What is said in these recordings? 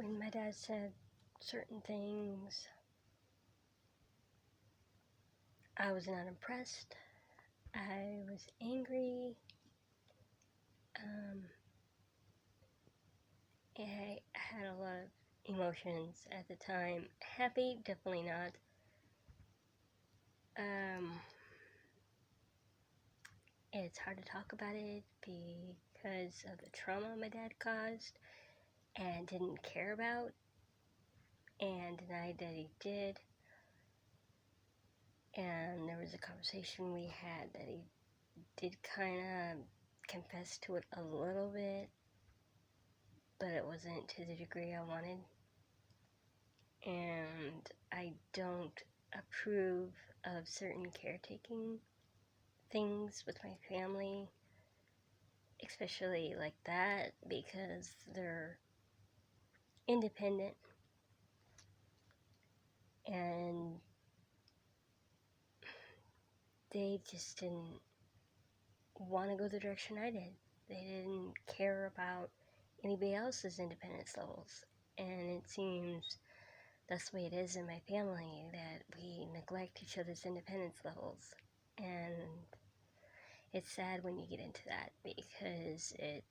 when my dad said certain things, I was not impressed. I was angry. I had a lot of emotions at the time. Happy, definitely not. It's hard to talk about it because of the trauma my dad caused and didn't care about and denied that he did. And there was a conversation we had that he did kind of confess to it a little bit, but it wasn't to the degree I wanted. And I don't approve of certain caretaking things with my family, especially like that, because they're independent and they just didn't want to go the direction I did. They didn't care about anybody else's independence levels, and it seems that's the way it is in my family, that we neglect each other's independence levels. And it's sad when you get into that because it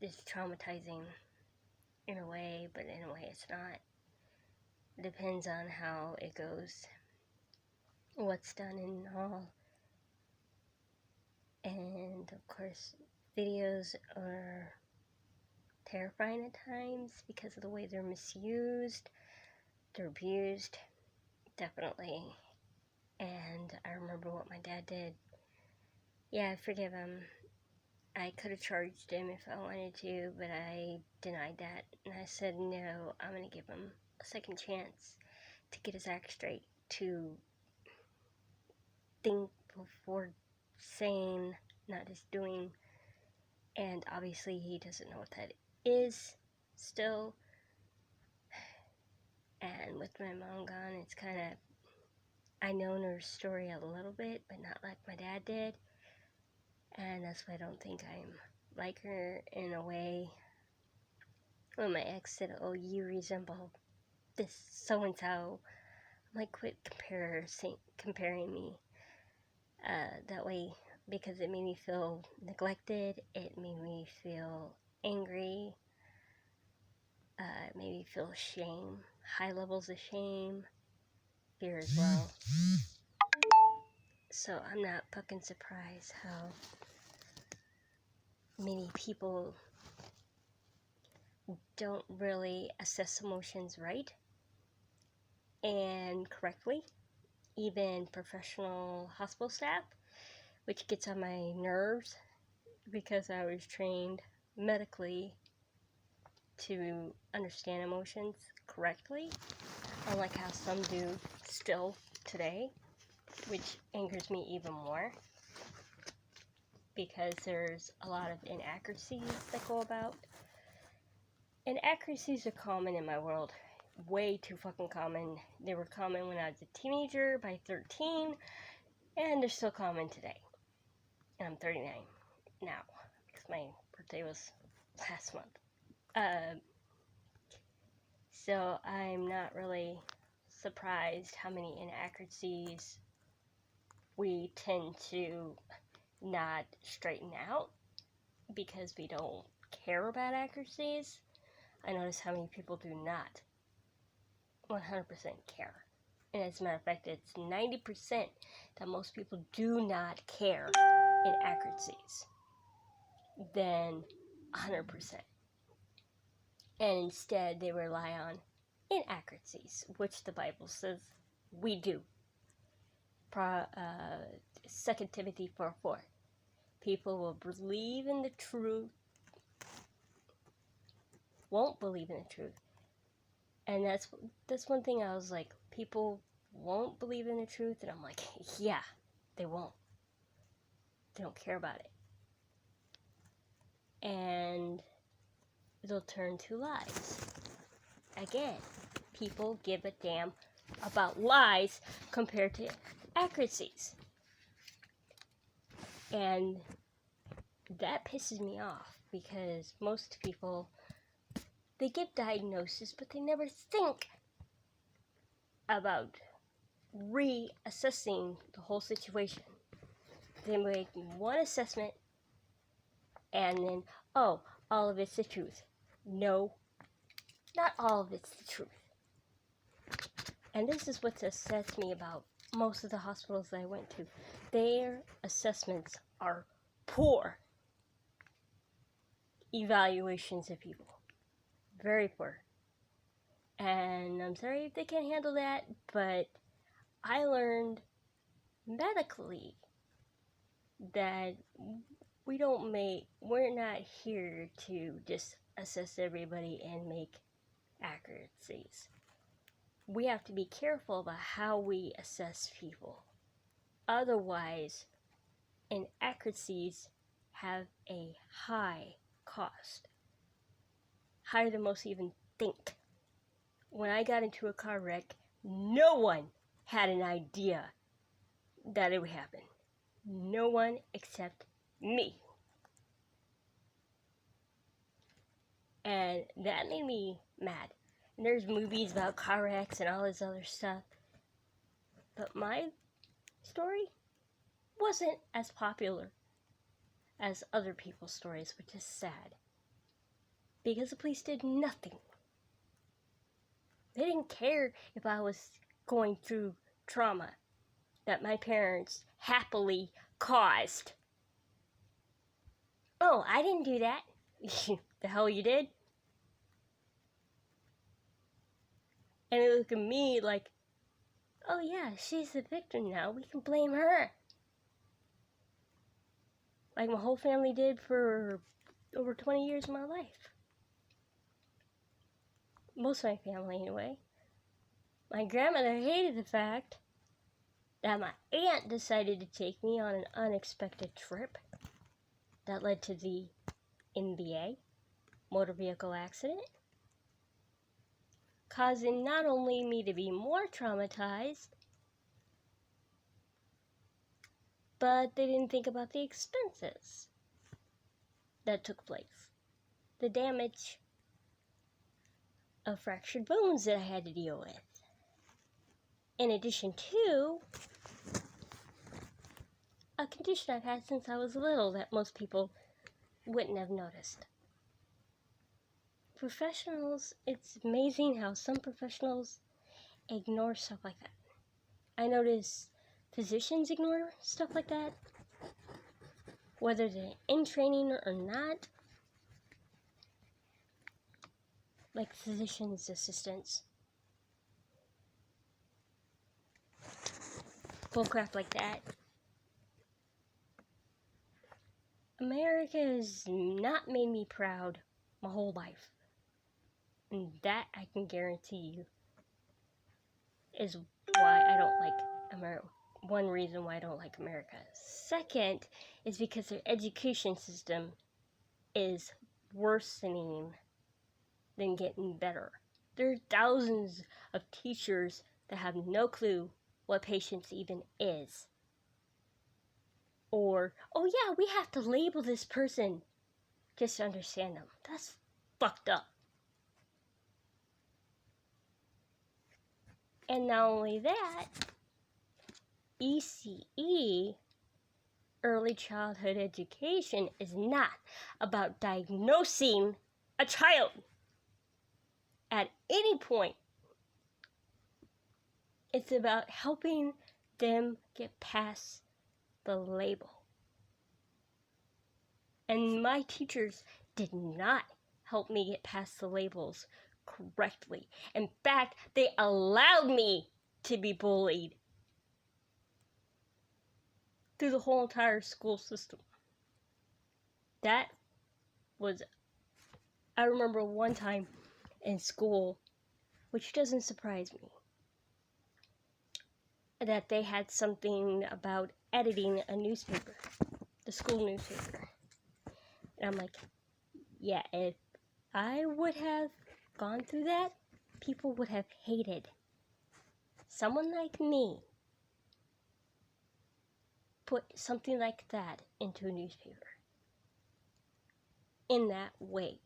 is traumatizing in a way, but in a way it's not. It depends on how it goes, what's done and all. And of course, videos are terrifying at times because of the way they're misused, they're abused, definitely. And I remember what my dad did. Yeah, I forgive him. I could have charged him if I wanted to, but I denied that. And I said, no, I'm going to give him a second chance to get his act straight, to think before saying, not just doing. And obviously he doesn't know what that is still. And with my mom gone, it's kind of, I know her story a little bit, but not like my dad did. And that's why I don't think I'm like her in a way. When my ex said, oh, you resemble this so-and-so, I'm like, quit comparing me that way, because it made me feel neglected, it made me feel angry, it made me feel shame, high levels of shame, fear as well. So I'm not fucking surprised how many people don't really assess emotions right and correctly, even professional hospital staff, which gets on my nerves because I was trained medically to understand emotions correctly, unlike how some do still today, which angers me even more because there's a lot of inaccuracies that go about. Inaccuracies are common in my world, way too fucking common. They were common when I was a teenager, by 13, and they're still common today. And I'm 39 now, because my birthday was last month. So I'm not really surprised how many inaccuracies we tend to not straighten out because we don't care about accuracies. I notice how many people do not 100% care. And as a matter of fact, it's 90% that most people do not care in accuracies than 100%. And instead they rely on inaccuracies, which the Bible says we do. 2 Timothy 4:4. People will believe in the truth, won't believe in the truth. And that's one thing I was like, people won't believe in the truth, and I'm like, yeah, they won't. They don't care about it. And they'll turn to lies. Again, people give a damn about lies compared to accuracies. And that pisses me off because most people They give diagnosis, but they never think about reassessing the whole situation. They make one assessment and then, oh, all of it's the truth. No, not all of it's the truth. And this is what upsets me about most of the hospitals that I went to. Their assessments are poor evaluations of people. Very poor. And I'm sorry if they can't handle that, but I learned medically that we're not here to just assess everybody and make accuracies. We have to be careful about how we assess people. Otherwise, inaccuracies have a high cost. Higher than most even think. When I got into a car wreck, no one had an idea that it would happen. No one except me. And that made me mad. And there's movies about car wrecks and all this other stuff. But my story wasn't as popular as other people's stories, which is sad. Because the police did nothing. They didn't care if I was going through trauma that my parents happily caused. Oh, I didn't do that. The hell you did? And they look at me like, oh yeah, she's the victim now. We can blame her. Like my whole family did for over 20 years of my life. Most of my family, anyway. My grandmother hated the fact that my aunt decided to take me on an unexpected trip that led to the MVA, motor vehicle accident, causing not only me to be more traumatized, but they didn't think about the expenses that took place. The damage of fractured bones that I had to deal with. In addition to a condition I've had since I was little that most people wouldn't have noticed. Professionals, it's amazing how some professionals ignore stuff like that. I notice physicians ignore stuff like that, whether they're in training or not. Like physician's assistants. Bullcrap like that. America has not made me proud my whole life. And that I can guarantee you is why I don't like America. One reason why I don't like America. Second is because their education system is worsening than getting better. There are thousands of teachers that have no clue what patience even is. Or, oh yeah, we have to label this person just to understand them. That's fucked up. And not only that, ECE, early childhood education, is not about diagnosing a child at any point. It's about helping them get past the label. And my teachers did not help me get past the labels correctly. In fact, they allowed me to be bullied through the whole entire school system. That was, I remember one time in school, which doesn't surprise me, that they had something about editing a newspaper, the school newspaper. And I'm like, yeah, if I would have gone through that, people would have hated someone like me put something like that into a newspaper in that way.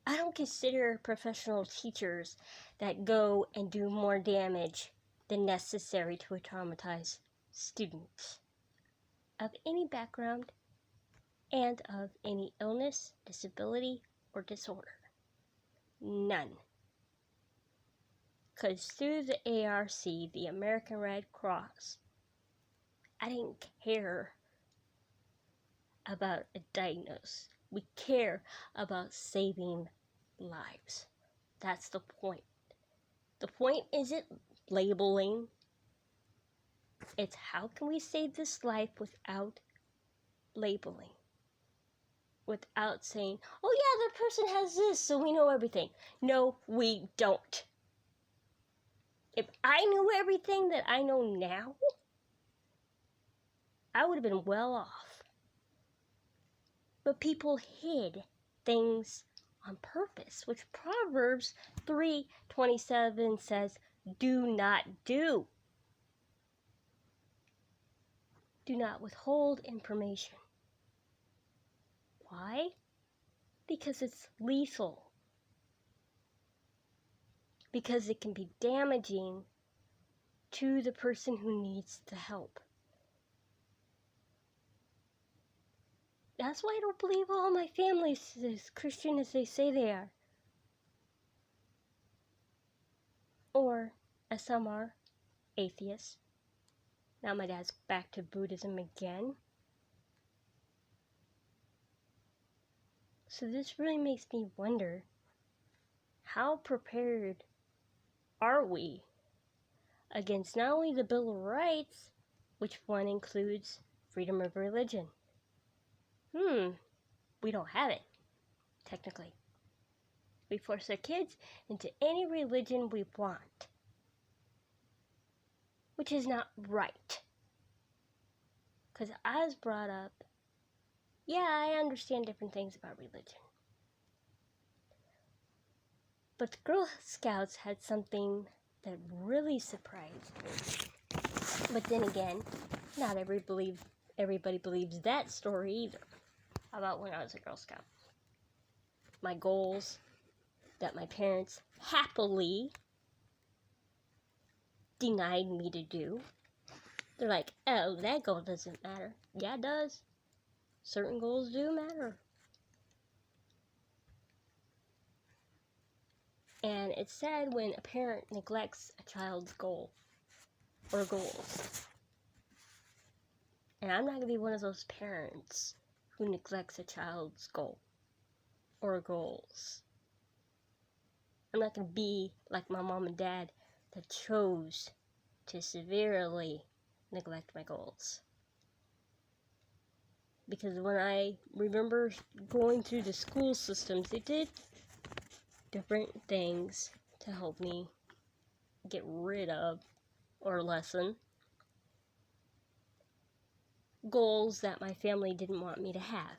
I don't consider professional teachers that go and do more damage than necessary to traumatize students of any background and of any illness, disability, or disorder. None. Because through the ARC, the American Red Cross, I didn't care about a diagnosis. We care about saving lives. That's the point. The point isn't labeling. It's how can we save this life without labeling? Without saying, oh yeah, that person has this, so we know everything. No, we don't. If I knew everything that I know now, I would have been well off. But people hid things on purpose, which Proverbs 3:27 says, do not do. Do not withhold information. Why? Because it's lethal. Because it can be damaging to the person who needs the help. That's why I don't believe all my family is as Christian as they say they are. Or, as some are, atheists. Now my dad's back to Buddhism again. So this really makes me wonder, how prepared are we against not only the Bill of Rights, which one includes freedom of religion? We don't have it, technically. We force our kids into any religion we want, which is not right. Because I was brought up, yeah, I understand different things about religion. But the Girl Scouts had something that really surprised me. But then again, not everybody believes that story either about when I was a Girl Scout. My goals that my parents happily denied me to do. They're like, oh, that goal doesn't matter. Yeah, it does. Certain goals do matter. And it's sad when a parent neglects a child's goal or goals. And I'm not going to be one of those parents who neglects a child's goal or goals. I'm not going to be like my mom and dad that chose to severely neglect my goals. Because when I remember going through the school systems, they did different things to help me get rid of or lessen goals that my family didn't want me to have.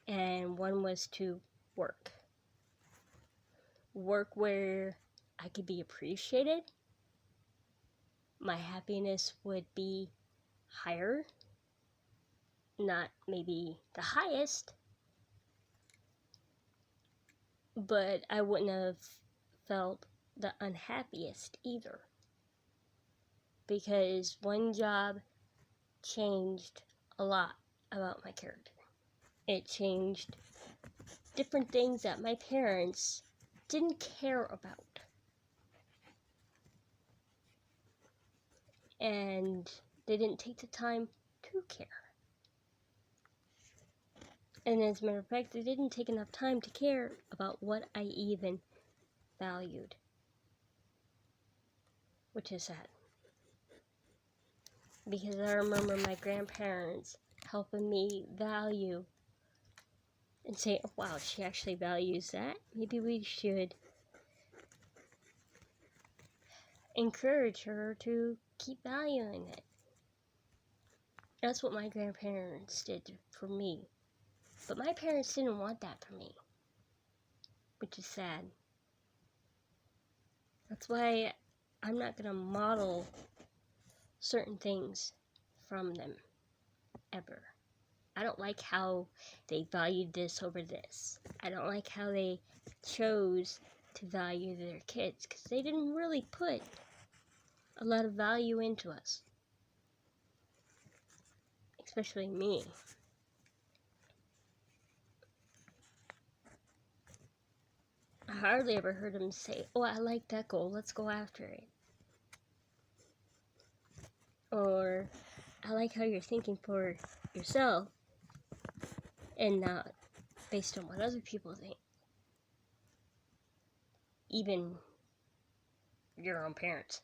And one was to work. Work where I could be appreciated. My happiness would be higher. Not maybe the highest, but I wouldn't have felt the unhappiest either. Because one job changed a lot about my character. It changed different things that my parents didn't care about. And they didn't take the time to care. And as a matter of fact, they didn't take enough time to care about what I even valued. Which is sad. Because I remember my grandparents helping me value and say, oh, wow, she actually values that. Maybe we should encourage her to keep valuing it. That's what my grandparents did for me. But my parents didn't want that for me, which is sad. That's why I'm not going to model certain things from them, ever. I don't like how they valued this over this. I don't like how they chose to value their kids, because they didn't really put a lot of value into us. Especially me. I hardly ever heard them say, oh, I like that goal, let's go after it. Or, I like how you're thinking for yourself and not based on what other people think. Even your own parents.